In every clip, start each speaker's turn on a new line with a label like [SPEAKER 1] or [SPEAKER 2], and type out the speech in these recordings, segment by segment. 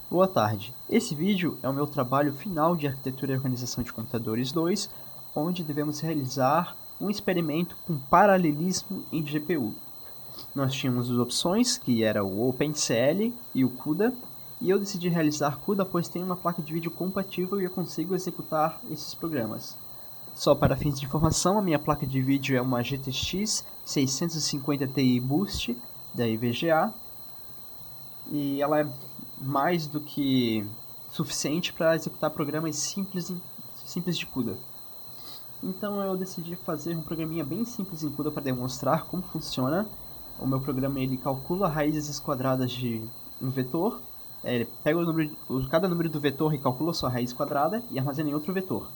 [SPEAKER 1] Boa tarde. Esse vídeo é o meu trabalho final de Arquitetura e Organização de Computadores 2, onde devemos realizar um experimento com paralelismo em GPU. Nós tínhamos as opções, que era o OpenCL e o CUDA, e eu decidi realizar CUDA pois tem uma placa de vídeo compatível e eu consigo executar esses programas. Só para fins de informação, a minha placa de vídeo é uma GTX 650 Ti Boost da EVGA, e ela é mais do que suficiente para executar programas simples de CUDA. Então eu decidi fazer um programinha bem simples em CUDA para demonstrar como funciona. O meu programa ele calcula raízes quadradas de um vetor, ele pega cada número do vetor e calcula sua raiz quadrada e armazena em outro vetor.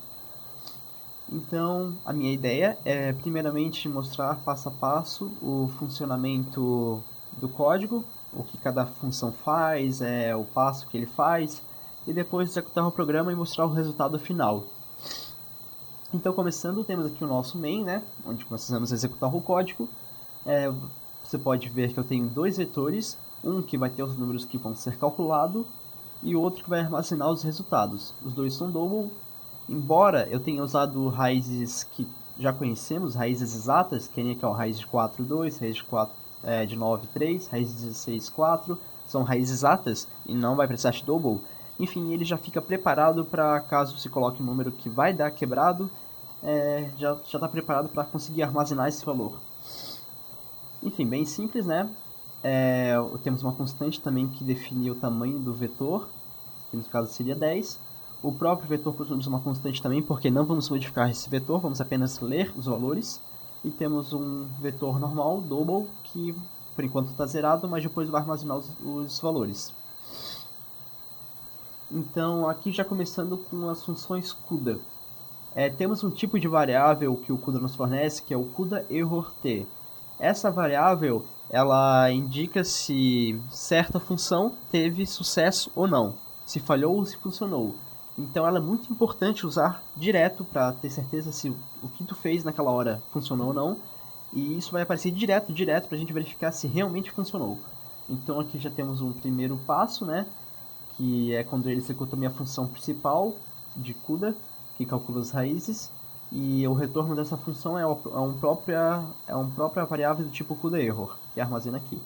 [SPEAKER 1] Então, a minha ideia é, primeiramente, mostrar passo a passo o funcionamento do código, o que cada função faz, o passo que ele faz, e depois executar o programa e mostrar o resultado final. Então, começando, temos aqui o nosso main, né, onde começamos a executar o código. Você pode ver que eu tenho dois vetores, um que vai ter os números que vão ser calculados, e o outro que vai armazenar os resultados. Os dois são double. Embora eu tenha usado raízes que já conhecemos, raízes exatas, que nem aqui, ó, raiz de 4, 2, raiz de 4, de 9, 3, raiz de 16, 4, são raízes exatas e não vai precisar de double. Enfim, ele já fica preparado para caso você coloque um número que vai dar quebrado, já está preparado para conseguir armazenar esse valor. Enfim, bem simples, né? Temos uma constante também que define o tamanho do vetor, que no caso seria 10. O próprio vetor costumamos uma constante também, porque não vamos modificar esse vetor, vamos apenas ler os valores. E temos um vetor normal, double, que por enquanto está zerado, mas depois vai armazenar os valores. Então, aqui já começando com as funções CUDA. Temos um tipo de variável que o CUDA nos fornece, que é o CUDA error t. Essa variável ela indica se certa função teve sucesso ou não, se falhou ou se funcionou. Então ela é muito importante usar direto para ter certeza se o que tu fez naquela hora funcionou ou não. E isso vai aparecer direto para a gente verificar se realmente funcionou. Então aqui já temos um primeiro passo, né? Que é quando ele executa a minha função principal de CUDA, que calcula as raízes, e o retorno dessa função é uma própria variável do tipo CUDA error, que armazena aqui.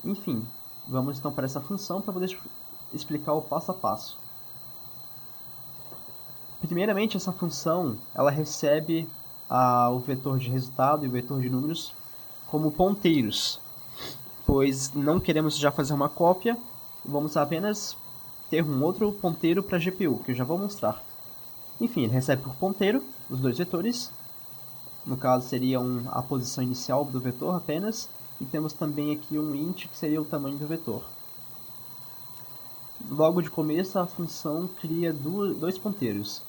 [SPEAKER 1] Enfim, vamos então para essa função para poder explicar o passo a passo. Primeiramente, essa função ela recebe o vetor de resultado e o vetor de números como ponteiros, pois não queremos já fazer uma cópia, vamos apenas ter um outro ponteiro para a GPU, que eu já vou mostrar. Enfim, ele recebe por ponteiro os dois vetores, no caso seria a posição inicial do vetor apenas, e temos também aqui um int que seria o tamanho do vetor. Logo de começo a função cria dois ponteiros,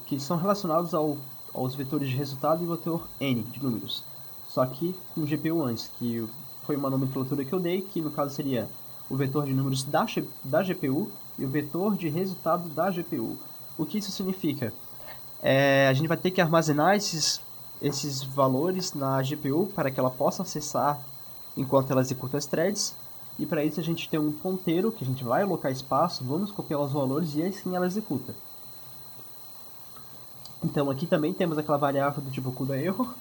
[SPEAKER 1] que são relacionados aos vetores de resultado e o vetor n de números, só que com GPU antes, que foi uma nomenclatura que eu dei, que no caso seria o vetor de números da GPU e o vetor de resultado da GPU. O que isso significa? A gente vai ter que armazenar esses valores na GPU para que ela possa acessar enquanto ela executa as threads. E para isso a gente tem um ponteiro que a gente vai alocar espaço, vamos copiar os valores e aí sim ela executa. Então aqui também temos aquela variável do tipo CUDA error.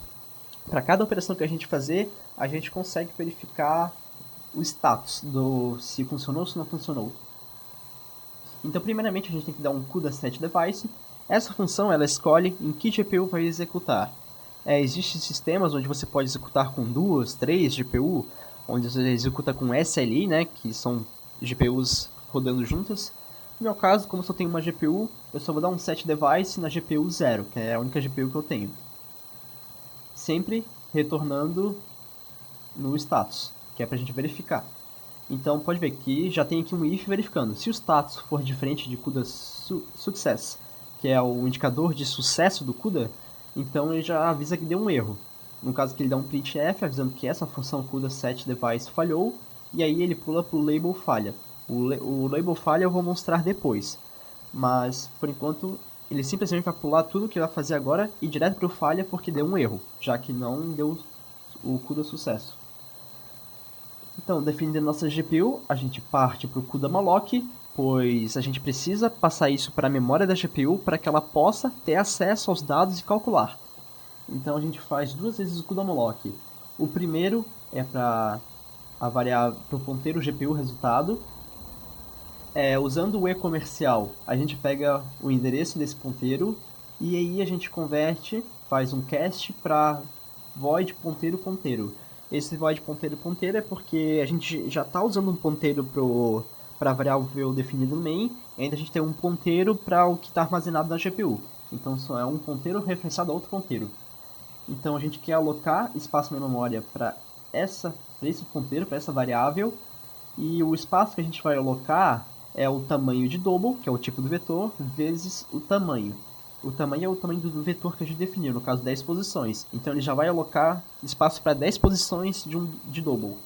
[SPEAKER 1] Para cada operação que a gente fazer, a gente consegue verificar o status se funcionou ou se não funcionou. Então primeiramente a gente tem que dar um CUDA set device. Essa função ela escolhe em que GPU vai executar. Existem sistemas onde você pode executar com 2, 3 GPU, onde você executa com SLI, né, que são GPUs rodando juntas. No meu caso, como só tenho uma GPU, eu só vou dar um set device na GPU 0, que é a única GPU que eu tenho. Sempre retornando no status, que é para a gente verificar. Então pode ver que já tem aqui um if verificando. Se o status for diferente de CUDA success, que é o indicador de sucesso do CUDA, então ele já avisa que deu um erro. No caso que ele dá um printf avisando que essa função CUDA set device falhou, e aí ele pula para o label falha. O label falha eu vou mostrar depois, mas por enquanto ele simplesmente vai pular tudo que vai fazer agora e direto para o falha porque deu um erro, já que não deu o CUDA sucesso. Então, definindo nossa GPU, a gente parte para o CUDA-malloc, pois a gente precisa passar isso para a memória da GPU para que ela possa ter acesso aos dados e calcular. Então a gente faz duas vezes o CUDA-malloc. O primeiro é para variar para o ponteiro GPU resultado. Usando o e-comercial, a gente pega o endereço desse ponteiro e aí a gente converte, faz um cast para void ponteiro ponteiro. Esse void ponteiro ponteiro é porque a gente já está usando um ponteiro para variável definido no main, e ainda a gente tem um ponteiro para o que está armazenado na GPU. Então só é um ponteiro referenciado a outro ponteiro. Então a gente quer alocar espaço na memória para esse ponteiro, para essa variável, e o espaço que a gente vai alocar é o tamanho de double, que é o tipo do vetor, vezes o tamanho. O tamanho é o tamanho do vetor que a gente definiu, no caso 10 posições. Então ele já vai alocar espaço para 10 posições de double.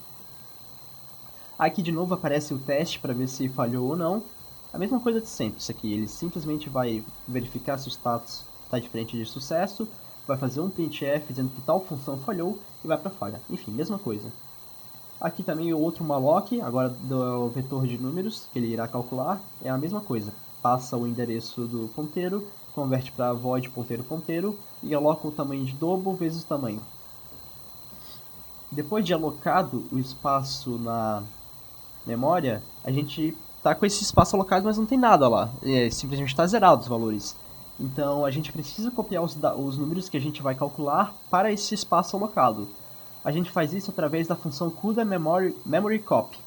[SPEAKER 1] Aqui de novo aparece o teste para ver se falhou ou não. A mesma coisa de sempre, isso aqui. Ele simplesmente vai verificar se o status está diferente de sucesso, vai fazer um printf dizendo que tal função falhou e vai para falha. Enfim, mesma coisa. Aqui também o outro malloc, agora do vetor de números, que ele irá calcular, é a mesma coisa. Passa o endereço do ponteiro, converte para void ponteiro ponteiro e aloca o tamanho de double vezes o tamanho. Depois de alocado o espaço na memória, a gente está com esse espaço alocado, mas não tem nada lá. Simplesmente está zerado os valores. Então a gente precisa copiar os números que a gente vai calcular para esse espaço alocado. A gente faz isso através da função CUDA memory copy,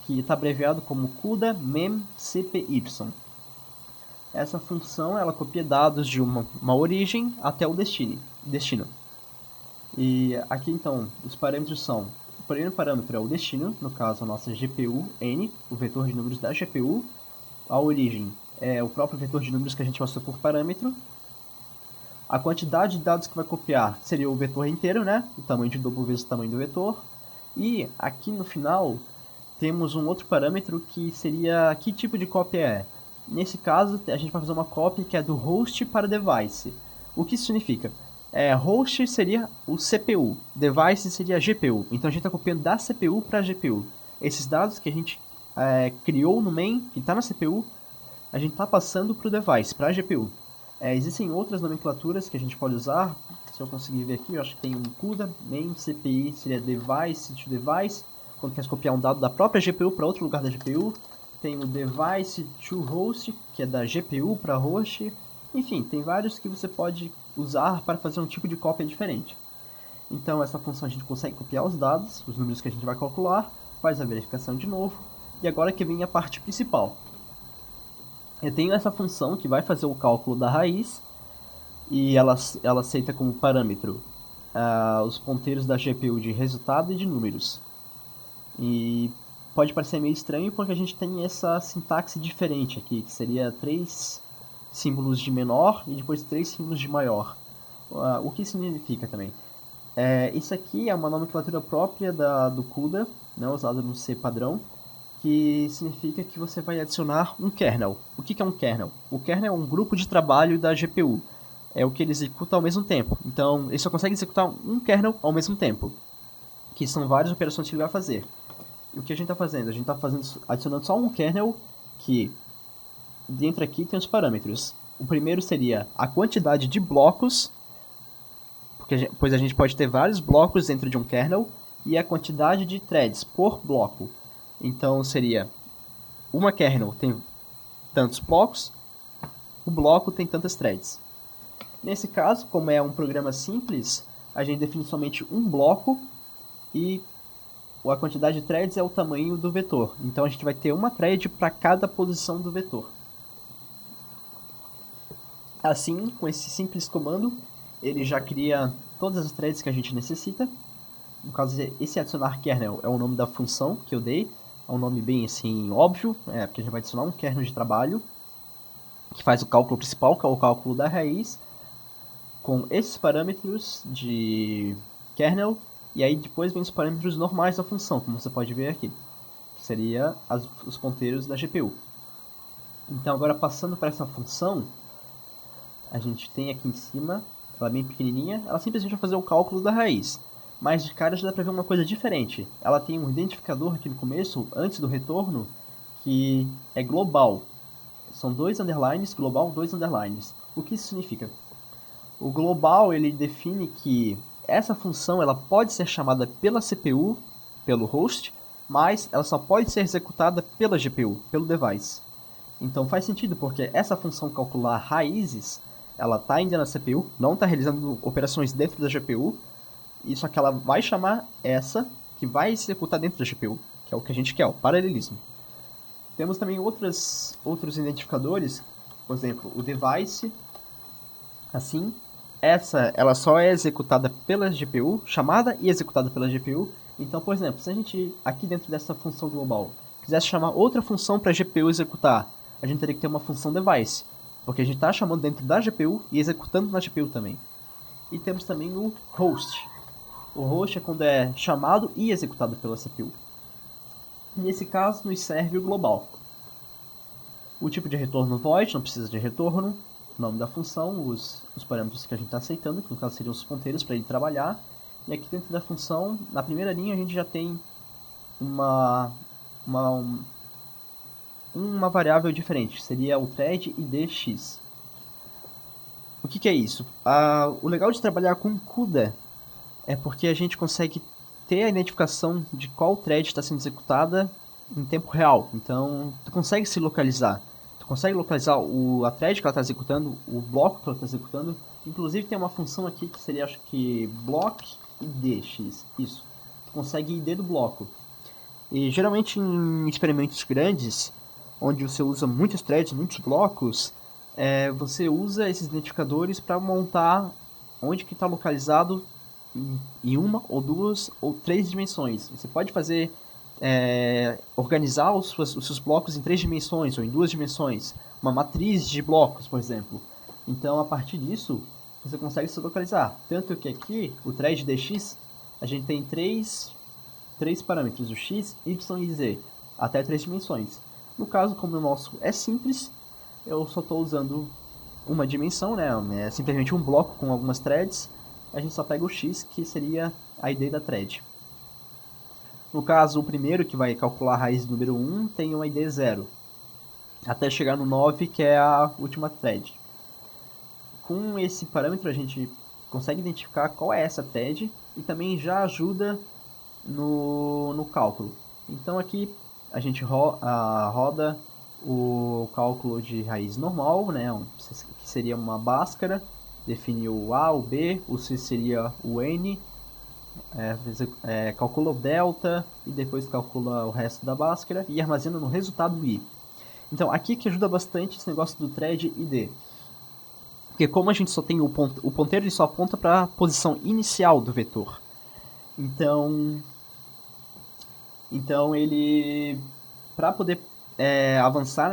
[SPEAKER 1] que está abreviado como CUDA memcpy. Essa função ela copia dados de uma origem até o destino. E aqui então os parâmetros são: o primeiro parâmetro é o destino, no caso a nossa GPU n, o vetor de números da GPU. A origem é o próprio vetor de números que a gente passou por parâmetro. A quantidade de dados que vai copiar seria o vetor inteiro, né? O tamanho de double vezes o tamanho do vetor. E aqui no final temos um outro parâmetro que seria que tipo de cópia é. Nesse caso, a gente vai fazer uma cópia que é do host para device. O que isso significa? Host seria o CPU, device seria a GPU. Então a gente está copiando da CPU para a GPU. Esses dados que a gente criou no main, que está na CPU, a gente está passando para o device, para a GPU. Existem outras nomenclaturas que a gente pode usar. Se eu conseguir ver aqui, eu acho que tem um CUDA, main CPI seria device to device, quando quer copiar um dado da própria GPU para outro lugar da GPU. Tem o device to host, que é da GPU para host. Enfim, tem vários que você pode usar para fazer um tipo de cópia diferente. Então essa função a gente consegue copiar os dados, os números que a gente vai calcular, faz a verificação de novo, e agora que vem a parte principal. Eu tenho essa função que vai fazer o cálculo da raiz, e ela aceita como parâmetro os ponteiros da GPU de resultado e de números. E pode parecer meio estranho porque a gente tem essa sintaxe diferente aqui, que seria 3 símbolos de menor e depois 3 símbolos de maior. O que significa também? Isso aqui é uma nomenclatura própria do CUDA, né, usada no C padrão, que significa que você vai adicionar um kernel. O que é um kernel? O kernel é um grupo de trabalho da GPU. É o que ele executa ao mesmo tempo. Então, ele só consegue executar um kernel ao mesmo tempo, que são várias operações que ele vai fazer. E o que a gente está fazendo? A gente está adicionando só um kernel que, dentro aqui, tem os parâmetros. O primeiro seria a quantidade de blocos, pois a gente pode ter vários blocos dentro de um kernel, e a quantidade de threads por bloco. Então seria uma kernel tem tantos blocos, o bloco tem tantas threads. Nesse caso, como é um programa simples, a gente define somente um bloco e a quantidade de threads é o tamanho do vetor. Então a gente vai ter uma thread para cada posição do vetor. Assim, com esse simples comando, ele já cria todas as threads que a gente necessita. No caso, esse adicionar kernel é o nome da função que eu dei. É um nome bem assim óbvio, porque a gente vai adicionar um kernel de trabalho que faz o cálculo principal, que é o cálculo da raiz, com esses parâmetros de kernel, e aí depois vem os parâmetros normais da função, como você pode ver aqui, que seria os ponteiros da GPU. Então agora passando para essa função, a gente tem aqui em cima, ela é bem pequenininha, ela simplesmente vai fazer o cálculo da raiz. mas de cara já dá para ver uma coisa diferente. Ela tem um identificador aqui no começo, antes do retorno, que é global. São dois underlines, global, dois underlines. O que isso significa? O global ele define que essa função ela pode ser chamada pela CPU, pelo host, mas ela só pode ser executada pela GPU, pelo device. Então faz sentido, porque essa função calcular raízes, ela está ainda na CPU, não está realizando operações dentro da GPU, e só que ela vai chamar essa que vai executar dentro da GPU, que é o que a gente quer, o paralelismo. Temos também outros identificadores, por exemplo, o device, assim, essa ela só é executada pela GPU, chamada e executada pela GPU. Então, por exemplo, se a gente aqui dentro dessa função global quisesse chamar outra função para a GPU executar, a gente teria que ter uma função device, porque a gente está chamando dentro da GPU e executando na GPU também. E temos também o host. O host é quando é chamado e executado pela CPU. Nesse caso, nos serve o global. O tipo de retorno void, não precisa de retorno. O nome da função, os parâmetros que a gente está aceitando, que no caso seriam os ponteiros para ele trabalhar. E aqui dentro da função, na primeira linha, a gente já tem uma variável diferente, que seria o thread idx. O que é isso? O legal de trabalhar com CUDA é porque a gente consegue ter a identificação de qual thread está sendo executada em tempo real. Então, tu consegue se localizar. Tu consegue localizar a thread que ela está executando, o bloco que ela está executando. Inclusive, tem uma função aqui que seria, acho que, block idx. Isso. Tu consegue ID do bloco. E, geralmente, em experimentos grandes, onde você usa muitos threads, muitos blocos, você usa esses identificadores para montar onde que está localizado em uma ou duas ou três dimensões. Você pode fazer organizar os seus blocos em três dimensões ou em duas dimensões, uma matriz de blocos, por exemplo. Então, a partir disso, você consegue se localizar. Tanto que aqui, o thread dx, a gente tem três parâmetros, o x, y e z, até três dimensões. No caso, como o nosso é simples, eu só estou usando uma dimensão, né? É simplesmente um bloco com algumas threads. A gente só pega o x, que seria a ID da thread. No caso, o primeiro, que vai calcular a raiz do número 1, tem uma ID 0, até chegar no 9, que é a última thread. Com esse parâmetro, a gente consegue identificar qual é essa thread e também já ajuda no cálculo. Então aqui a gente roda o cálculo de raiz normal, né, que seria uma Bhaskara, define o A, o B, o C seria o N, calcula o delta e depois calcula o resto da Bhaskara e armazena no resultado o I. Então aqui que ajuda bastante esse negócio do thread ID. Porque como a gente só tem o ponteiro, ele só aponta para a posição inicial do vetor. Então ele, para poder avançar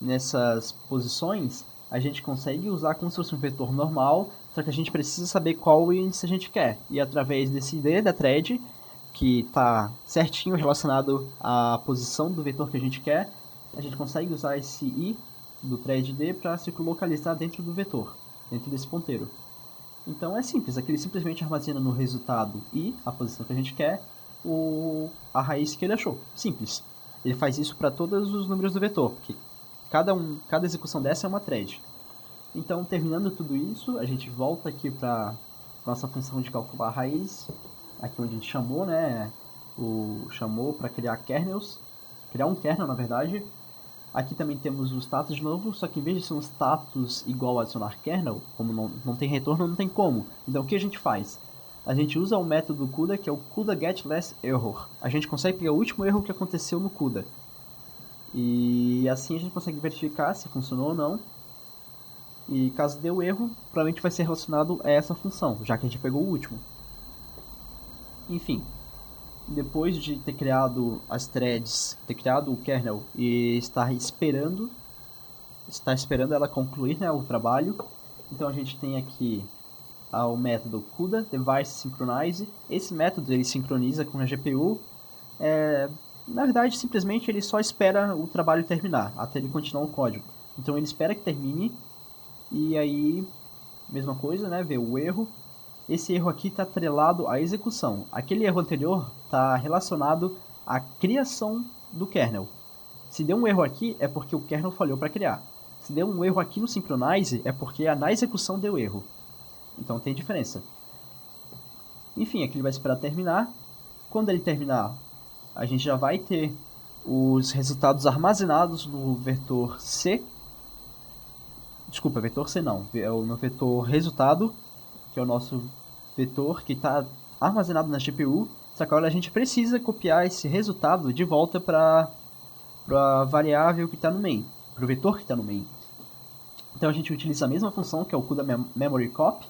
[SPEAKER 1] nessas posições, a gente consegue usar como se fosse um vetor normal, só que a gente precisa saber qual índice a gente quer. E através desse ID da thread, que está certinho relacionado à posição do vetor que a gente quer, a gente consegue usar esse I do thread D para se localizar dentro do vetor, dentro desse ponteiro. Então é simples, aqui ele simplesmente armazena no resultado I, a posição que a gente quer, a raiz que ele achou. Simples. Ele faz isso para todos os números do vetor, porque cada execução dessa é uma thread. Então, terminando tudo isso, a gente volta aqui para nossa função de calcular a raiz, aqui onde a gente chamou, né? Chamou para criar kernels, criar um kernel, na verdade. Aqui também temos o status de novo, só que em vez de ser um status igual a adicionar kernel, como não tem retorno, não tem como. Então, o que a gente faz? A gente usa o método CUDA, que é o CUDA getLastError. A gente consegue pegar o último erro que aconteceu no CUDA. E assim a gente consegue verificar se funcionou ou não. E caso dê o erro, provavelmente vai ser relacionado a essa função, já que a gente pegou o último. Enfim, depois de ter criado as threads, ter criado o kernel e estar esperando ela concluir, né, o trabalho. Então a gente tem aqui o método CUDA device synchronize. Esse método ele sincroniza com a GPU. Na verdade, simplesmente ele só espera o trabalho terminar, até ele continuar o código. Então ele espera que termine e aí, mesma coisa, né, vê o erro esse erro aqui está atrelado à execução. Aquele erro anterior está relacionado à criação do kernel. Se deu um erro aqui, é porque o kernel falhou para criar. Se deu um erro aqui no Synchronize, é porque na execução deu erro. Então tem diferença. Enfim, aqui ele vai esperar terminar. Quando ele terminar, a gente já vai ter os resultados armazenados no vetor C. Desculpa, vetor C não. É no vetor resultado, que é o nosso vetor que está armazenado na GPU. Só que agora a gente precisa copiar esse resultado de volta para a variável que está no main, para o vetor que está no main. Então a gente utiliza a mesma função, que é o CUDA Memory Copy,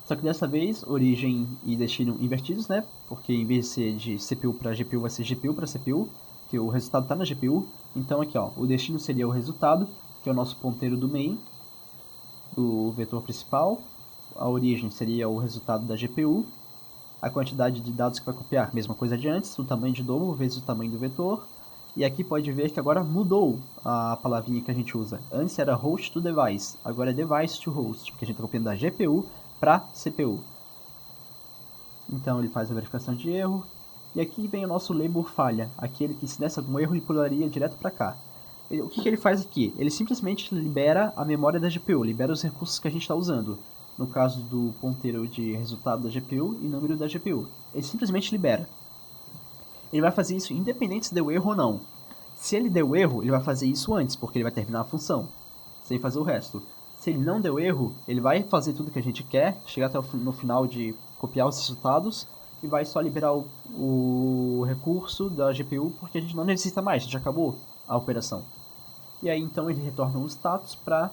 [SPEAKER 1] só que dessa vez origem e destino invertidos, né? Porque em vez de ser de CPU para GPU, vai ser GPU para CPU, que o resultado está na GPU. Então aqui, ó, o destino seria o resultado, que é o nosso ponteiro do main, do vetor principal. A origem seria o resultado da GPU. A quantidade de dados que vai copiar, mesma coisa de antes, o tamanho de dobro vezes o tamanho do vetor. E aqui pode ver que agora mudou a palavrinha que a gente usa. Antes era host to device, agora é device to host, porque a gente está copiando da GPU para CPU. Então ele faz a verificação de erro. E aqui vem o nosso label falha, aquele que se desse algum erro ele pularia direto para cá. O que ele faz aqui? Ele simplesmente libera a memória da GPU, libera os recursos que a gente está usando. No caso do ponteiro de resultado da GPU e número da GPU. Ele simplesmente libera. Ele vai fazer isso independente se deu erro ou não. Se ele deu erro, ele vai fazer isso antes, porque ele vai terminar a função, sem fazer o resto. Se ele não deu erro, ele vai fazer tudo que a gente quer, chegar até no final de copiar os resultados, e vai só liberar o recurso da GPU, porque a gente não necessita mais, já acabou a operação. E aí então ele retorna um status para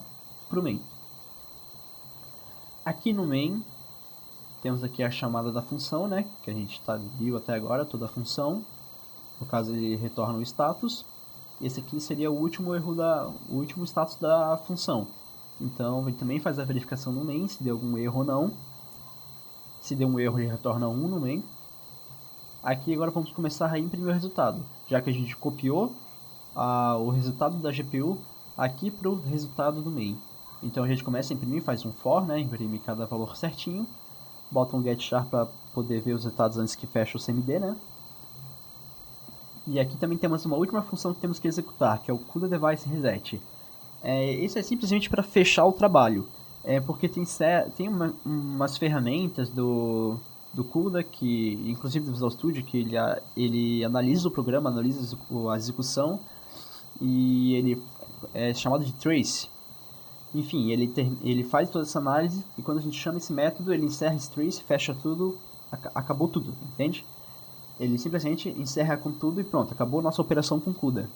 [SPEAKER 1] o main. Aqui no main, temos aqui a chamada da função, né, que a gente viu até agora, toda a função. No caso ele retorna o status. Esse aqui seria o último erro o último status da função. Então ele também faz a verificação no main, se deu algum erro ou não. Se deu um erro, ele retorna 1 no main. Aqui agora vamos começar a imprimir o resultado, já que a gente copiou o resultado da GPU aqui para o resultado do main. Então a gente começa a imprimir, faz um for, né, imprime cada valor certinho, bota um get char para poder ver os resultados antes que feche o CMD, né? E aqui também temos uma última função que temos que executar, que é o CUDA Device Reset. Isso é simplesmente para fechar o trabalho, porque tem umas ferramentas do CUDA, que, inclusive do Visual Studio, que ele analisa o programa, analisa a execução, e ele é chamado de trace. Enfim, ele faz toda essa análise, e quando a gente chama esse método, ele encerra esse trace, fecha tudo, acabou tudo, entende? Ele simplesmente encerra com tudo e pronto, acabou a nossa operação com CUDA.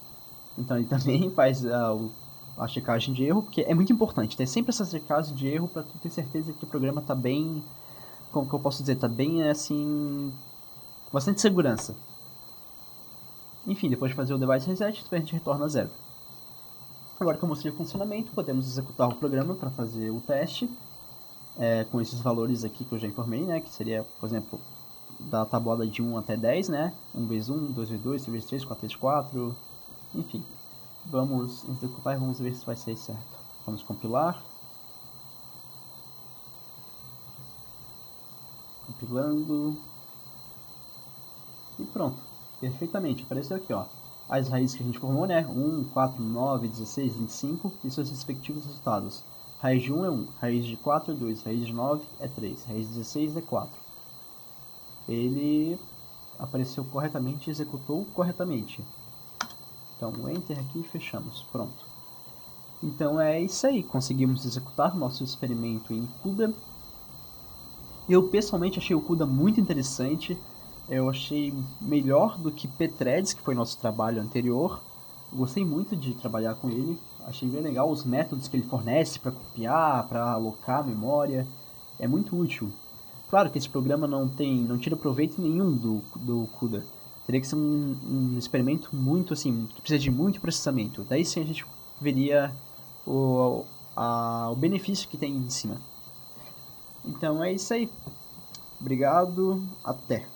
[SPEAKER 1] Então ele também faz a checagem de erro, porque é muito importante ter sempre essa checagem de erro para tu ter certeza que o programa está bem, como que eu posso dizer, está bem assim, com bastante segurança. Enfim, depois de fazer o device reset, a gente retorna a 0. Agora que eu mostrei o funcionamento, podemos executar o programa para fazer o teste, com esses valores aqui que eu já informei, né, que seria, por exemplo, da tabuada de 1 até 10, né, 1 vezes 1, 2 vezes 2, 3 vezes 3, 4 vezes 4, enfim. Vamos executar e vamos ver se vai ser certo. Vamos compilar. Compilando. E pronto. Perfeitamente. Apareceu aqui, ó. As raízes que a gente formou, né? 1, 4, 9, 16, 25 e seus respectivos resultados. Raiz de 1 é 1, raiz de 4 é 2, raiz de 9 é 3, raiz de 16 é 4. Ele apareceu corretamente e executou corretamente. Então, Enter aqui e fechamos. Pronto. Então é isso aí. Conseguimos executar nosso experimento em CUDA. Eu pessoalmente achei o CUDA muito interessante. Eu achei melhor do que Pthreads, que foi nosso trabalho anterior. Gostei muito de trabalhar com ele. Achei bem legal os métodos que ele fornece para copiar, para alocar a memória. É muito útil. Claro que esse programa não tira proveito nenhum do CUDA. Teria que ser um experimento muito assim, que precisa de muito processamento. Daí sim a gente veria o benefício que tem em cima. Então é isso aí. Obrigado, até.